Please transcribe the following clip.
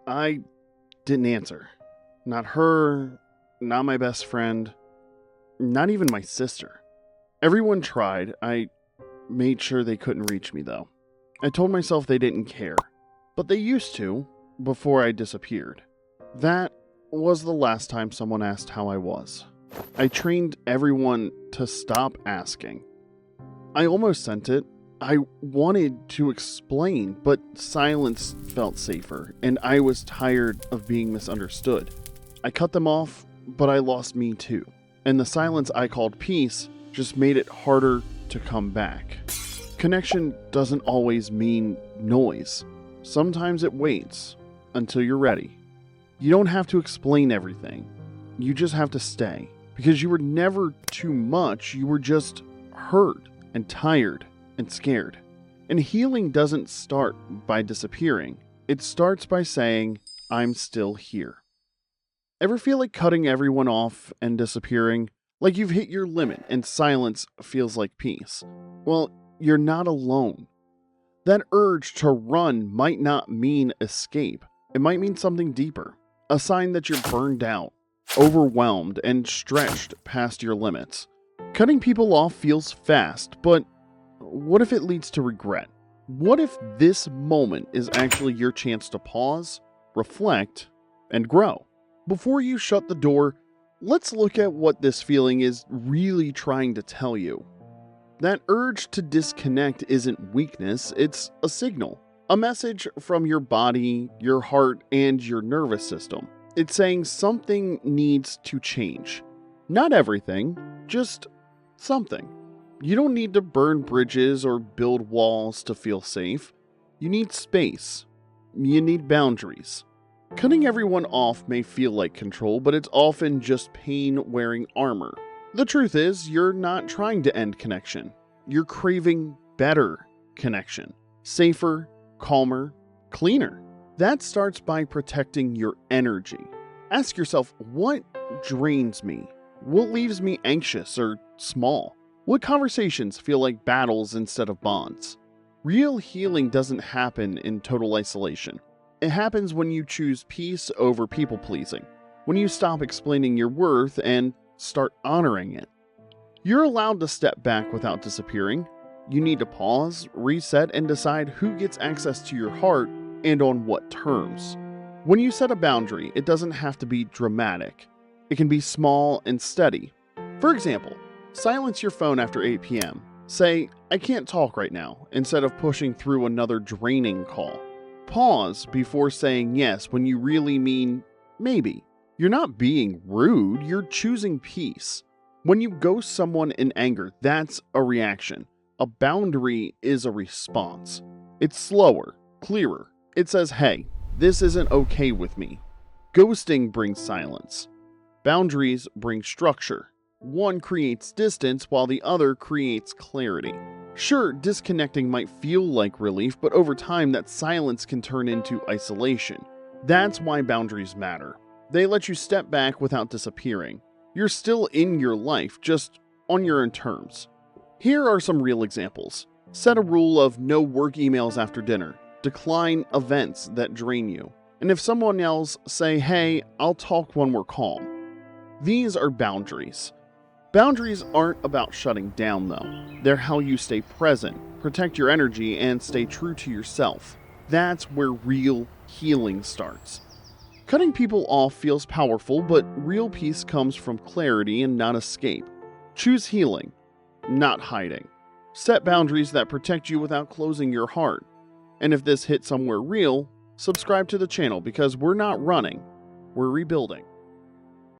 I didn't answer. Not her, not my best friend, not even my sister. Everyone tried. I made sure they couldn't reach me, though. I told myself they didn't care, but they used to before I disappeared. That was the last time someone asked how I was. I trained everyone to stop asking. I almost sent it. I wanted to explain, but silence felt safer, and I was tired of being misunderstood. I cut them off, but I lost me too. And the silence I called peace just made it harder to come back. Connection doesn't always mean noise. Sometimes it waits until you're ready. You don't have to explain everything. You just have to stay. Because you were never too much, you were just hurt and tired and scared. And healing doesn't start by disappearing. It starts by saying, I'm still here. Ever feel like cutting everyone off and disappearing? Like you've hit your limit and silence feels like peace? Well, you're not alone. That urge to run might not mean escape. It might mean something deeper. A sign that you're burned out, overwhelmed, and stretched past your limits. Cutting people off feels fast, but what if it leads to regret? What if this moment is actually your chance to pause, reflect, and grow? Before you shut the door, let's look at what this feeling is really trying to tell you. That urge to disconnect isn't weakness, it's a signal. A message from your body, your heart, and your nervous system. It's saying something needs to change. Not everything, just something. You don't need to burn bridges or build walls to feel safe. You need space. You need boundaries. Cutting everyone off may feel like control, but it's often just pain wearing armor. The truth is, you're not trying to end connection. You're craving better connection. Safer, calmer, cleaner. That starts by protecting your energy. Ask yourself, what drains me? What leaves me anxious or small? What conversations feel like battles instead of bonds? Real healing doesn't happen in total isolation. It happens when you choose peace over people-pleasing, when you stop explaining your worth and start honoring it. You're allowed to step back without disappearing. You need to pause, reset, and decide who gets access to your heart and on what terms. When you set a boundary, it doesn't have to be dramatic. It can be small and steady. For example, silence your phone after 8 p.m. Say, I can't talk right now, instead of pushing through another draining call. Pause before saying yes when you really mean maybe. You're not being rude, you're choosing peace. When you ghost someone in anger, that's a reaction. A boundary is a response. It's slower, clearer. It says, hey, this isn't okay with me. Ghosting brings silence. Boundaries bring structure. One creates distance while the other creates clarity. Sure, disconnecting might feel like relief, but over time that silence can turn into isolation. That's why boundaries matter. They let you step back without disappearing. You're still in your life, just on your own terms. Here are some real examples. Set a rule of no work emails after dinner. Decline events that drain you. And if someone else, say, hey, I'll talk when we're calm. These are boundaries. Boundaries aren't about shutting down, though. They're how you stay present, protect your energy, and stay true to yourself. That's where real healing starts. Cutting people off feels powerful, but real peace comes from clarity and not escape. Choose healing, not hiding. Set boundaries that protect you without closing your heart. And if this hit somewhere real, subscribe to the channel because we're not running, we're rebuilding.